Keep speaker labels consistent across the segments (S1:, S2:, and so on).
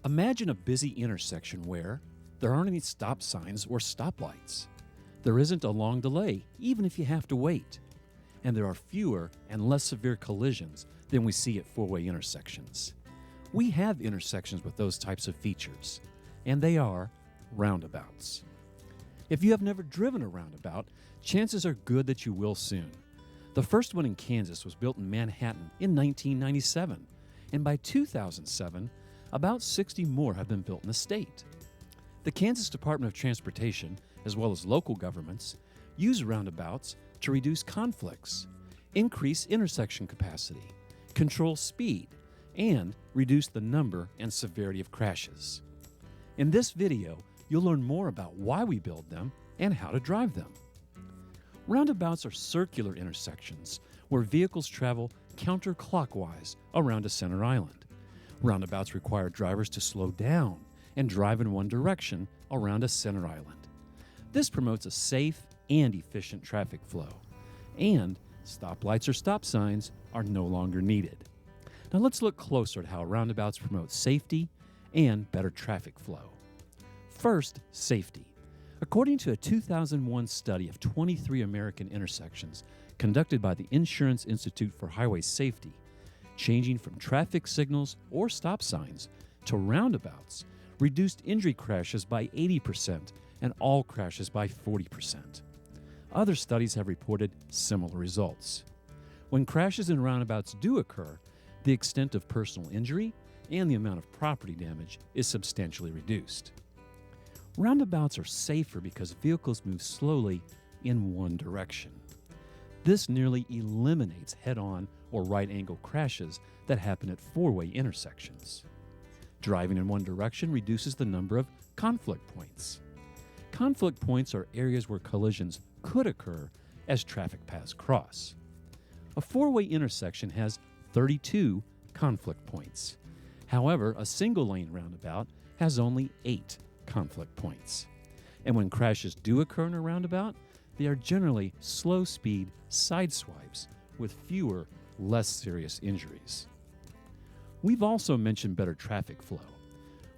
S1: Imagine a busy intersection where there aren't any stop signs or stoplights. There isn't a long delay, even if you have to wait. And there are fewer and less severe collisions than we see at four-way intersections. We have intersections with those types of features, and they are roundabouts. If you have never driven a roundabout, chances are good that you will soon. The first one in Kansas was built in Manhattan in 1997, and by 2007, about 60 more have been built in the state. The Kansas Department of Transportation, as well as local governments, use roundabouts to reduce conflicts, increase intersection capacity, control speed, and reduce the number and severity of crashes. In this video, you'll learn more about why we build them and how to drive them. Roundabouts are circular intersections where vehicles travel counterclockwise around a center island. Roundabouts require drivers to slow down and drive in one direction around a center island. This promotes a safe and efficient traffic flow, and stoplights or stop signs are no longer needed. Now let's look closer at how roundabouts promote safety and better traffic flow. First, safety. According to a 2001 study of 23 American intersections conducted by the Insurance Institute for Highway Safety, changing from traffic signals or stop signs to roundabouts reduced injury crashes by 80% and all crashes by 40%. Other studies have reported similar results. When crashes in roundabouts do occur, the extent of personal injury and the amount of property damage is substantially reduced. Roundabouts are safer because vehicles move slowly in one direction. This nearly eliminates head-on or right-angle crashes that happen at four-way intersections. Driving in one direction reduces the number of conflict points. Conflict points are areas where collisions could occur as traffic paths cross. A four-way intersection has 32 conflict points. However, a single-lane roundabout has only 8 conflict points. And when crashes do occur in a roundabout, they are generally slow-speed side swipes with fewer, less serious injuries. We've also mentioned better traffic flow.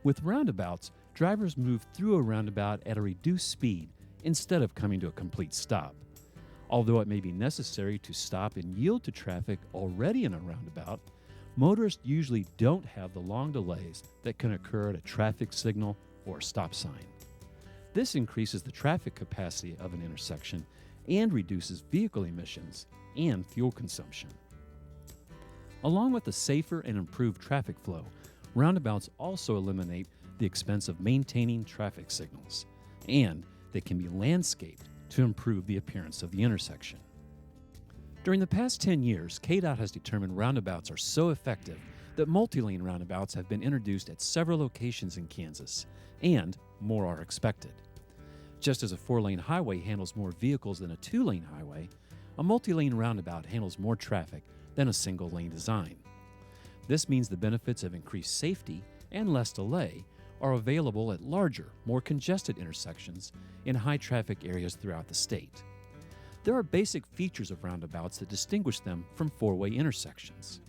S1: With roundabouts, drivers move through a roundabout at a reduced speed instead of coming to a complete stop. Although it may be necessary to stop and yield to traffic already in a roundabout, motorists usually don't have the long delays that can occur at a traffic signal or stop sign. This increases the traffic capacity of an intersection and reduces vehicle emissions and fuel consumption. Along with the safer and improved traffic flow, roundabouts also eliminate the expense of maintaining traffic signals, and they can be landscaped to improve the appearance of the intersection. During the past 10 years, KDOT has determined roundabouts are so effective that multi-lane roundabouts have been introduced at several locations in Kansas, and more are expected. Just as a 4-lane highway handles more vehicles than a 2-lane highway, a multi-lane roundabout handles more traffic than a single-lane design. This means the benefits of increased safety and less delay are available at larger, more congested intersections in high-traffic areas throughout the state. There are basic features of roundabouts that distinguish them from 4-way intersections.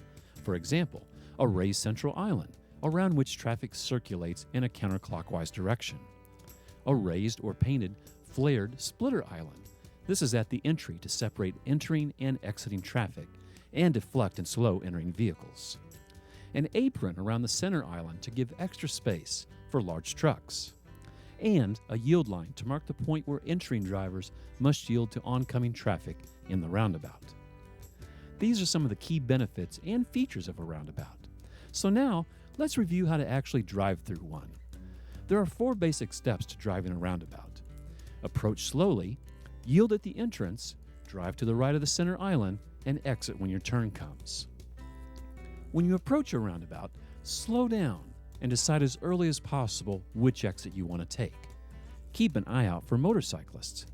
S1: For example, a raised central island around which traffic circulates in a counterclockwise direction. A raised or painted flared splitter island. This is at the entry to separate entering and exiting traffic and deflect and slow entering vehicles. An apron around the center island to give extra space for large trucks. And a yield line to mark the point where entering drivers must yield to oncoming traffic in the roundabout. These are some of the key benefits and features of a roundabout. So now, let's review how to actually drive through one. There are 4 basic steps to driving a roundabout. Approach slowly, yield at the entrance, drive to the right of the center island, and exit when your turn comes. When you approach a roundabout, slow down and decide as early as possible which exit you want to take. Keep an eye out for motorcyclists.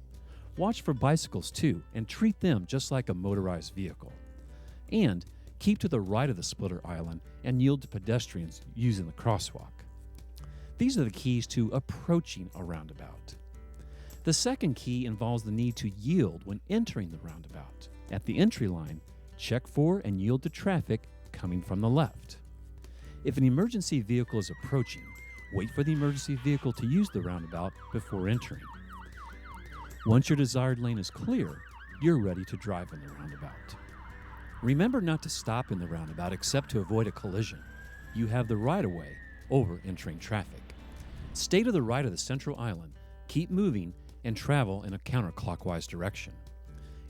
S1: Watch for bicycles too and treat them just like a motorized vehicle. And keep to the right of the splitter island and yield to pedestrians using the crosswalk. These are the keys to approaching a roundabout. The second key involves the need to yield when entering the roundabout. At the entry line, check for and yield to traffic coming from the left. If an emergency vehicle is approaching, wait for the emergency vehicle to use the roundabout before entering. Once your desired lane is clear, you're ready to drive in the roundabout. Remember not to stop in the roundabout except to avoid a collision. You have the right-of-way over entering traffic. Stay to the right of the central island, keep moving, and travel in a counterclockwise direction.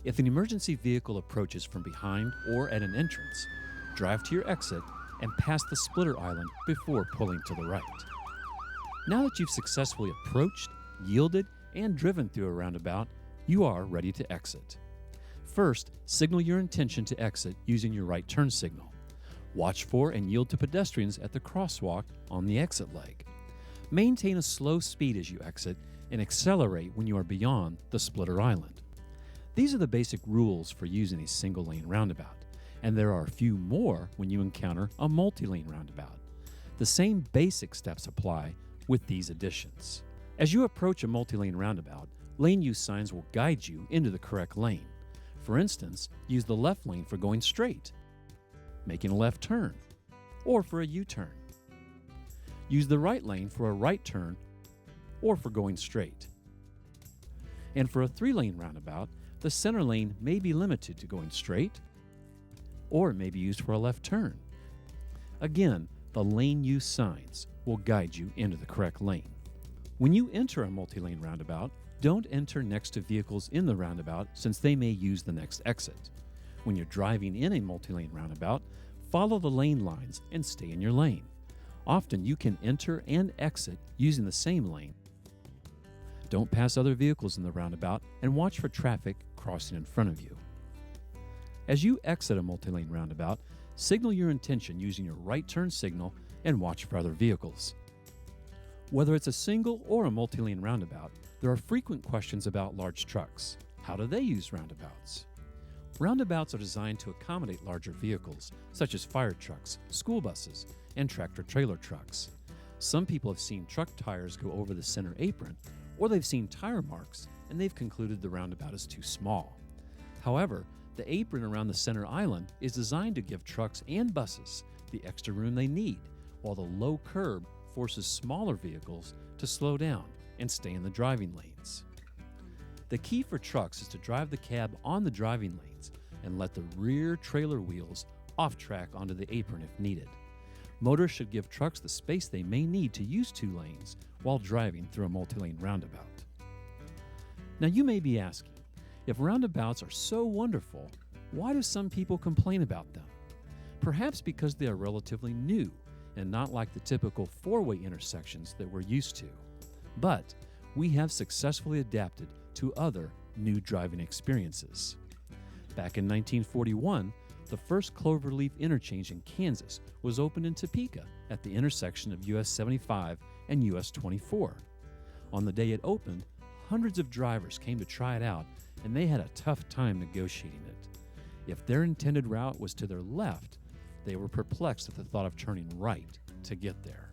S1: If an emergency vehicle approaches from behind or at an entrance, drive to your exit and pass the splitter island before pulling to the right. Now that you've successfully approached, yielded, and driven through a roundabout, you are ready to exit. First, signal your intention to exit using your right turn signal. Watch for and yield to pedestrians at the crosswalk on the exit leg. Maintain a slow speed as you exit and accelerate when you are beyond the splitter island. These are the basic rules for using a single-lane roundabout, and there are a few more when you encounter a multi-lane roundabout. The same basic steps apply with these additions. As you approach a multi-lane roundabout, lane use signs will guide you into the correct lane. For instance, use the left lane for going straight, making a left turn, or for a U-turn. Use the right lane for a right turn or for going straight. And for a 3-lane roundabout, the center lane may be limited to going straight, or it may be used for a left turn. Again, the lane use signs will guide you into the correct lane. When you enter a multi-lane roundabout, don't enter next to vehicles in the roundabout since they may use the next exit. When you're driving in a multi-lane roundabout, follow the lane lines and stay in your lane. Often you can enter and exit using the same lane. Don't pass other vehicles in the roundabout and watch for traffic crossing in front of you. As you exit a multi-lane roundabout, signal your intention using your right turn signal and watch for other vehicles. Whether it's a single or a multi-lane roundabout, there are frequent questions about large trucks. How do they use roundabouts? Roundabouts are designed to accommodate larger vehicles, such as fire trucks, school buses, and tractor-trailer trucks. Some people have seen truck tires go over the center apron, or they've seen tire marks, and they've concluded the roundabout is too small. However, the apron around the center island is designed to give trucks and buses the extra room they need, while the low curb forces smaller vehicles to slow down and stay in the driving lanes. The key for trucks is to drive the cab on the driving lanes and let the rear trailer wheels off track onto the apron if needed. Motorists should give trucks the space they may need to use 2 lanes while driving through a multi-lane roundabout. Now you may be asking, if roundabouts are so wonderful, why do some people complain about them? Perhaps because they are relatively new and not like the typical 4-way intersections that we're used to. But we have successfully adapted to other new driving experiences. Back in 1941, the first cloverleaf interchange in Kansas was opened in Topeka at the intersection of US 75 and US 24. On the day it opened, hundreds of drivers came to try it out, and they had a tough time negotiating it. If their intended route was to their left, they were perplexed at the thought of turning right to get there.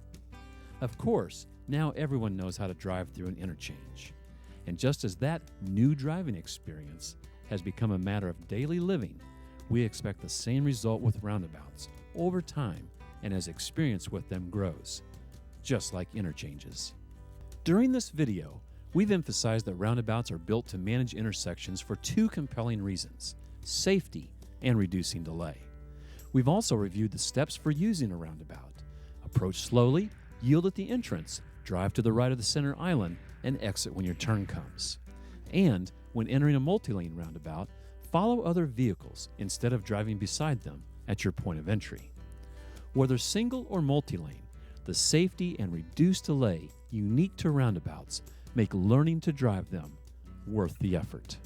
S1: Of course, now everyone knows how to drive through an interchange. And just as that new driving experience has become a matter of daily living, we expect the same result with roundabouts over time and as experience with them grows, just like interchanges. During this video, we've emphasized that roundabouts are built to manage intersections for 2 compelling reasons: safety and reducing delay. We've also reviewed the steps for using a roundabout. Approach slowly, yield at the entrance, drive to the right of the center island, and exit when your turn comes. And when entering a multi-lane roundabout, follow other vehicles instead of driving beside them at your point of entry. Whether single or multi-lane, the safety and reduced delay unique to roundabouts make learning to drive them worth the effort.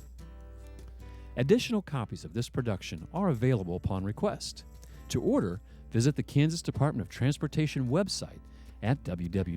S1: Additional copies of this production are available upon request. To order, visit the Kansas Department of Transportation website at www.ksdot.org.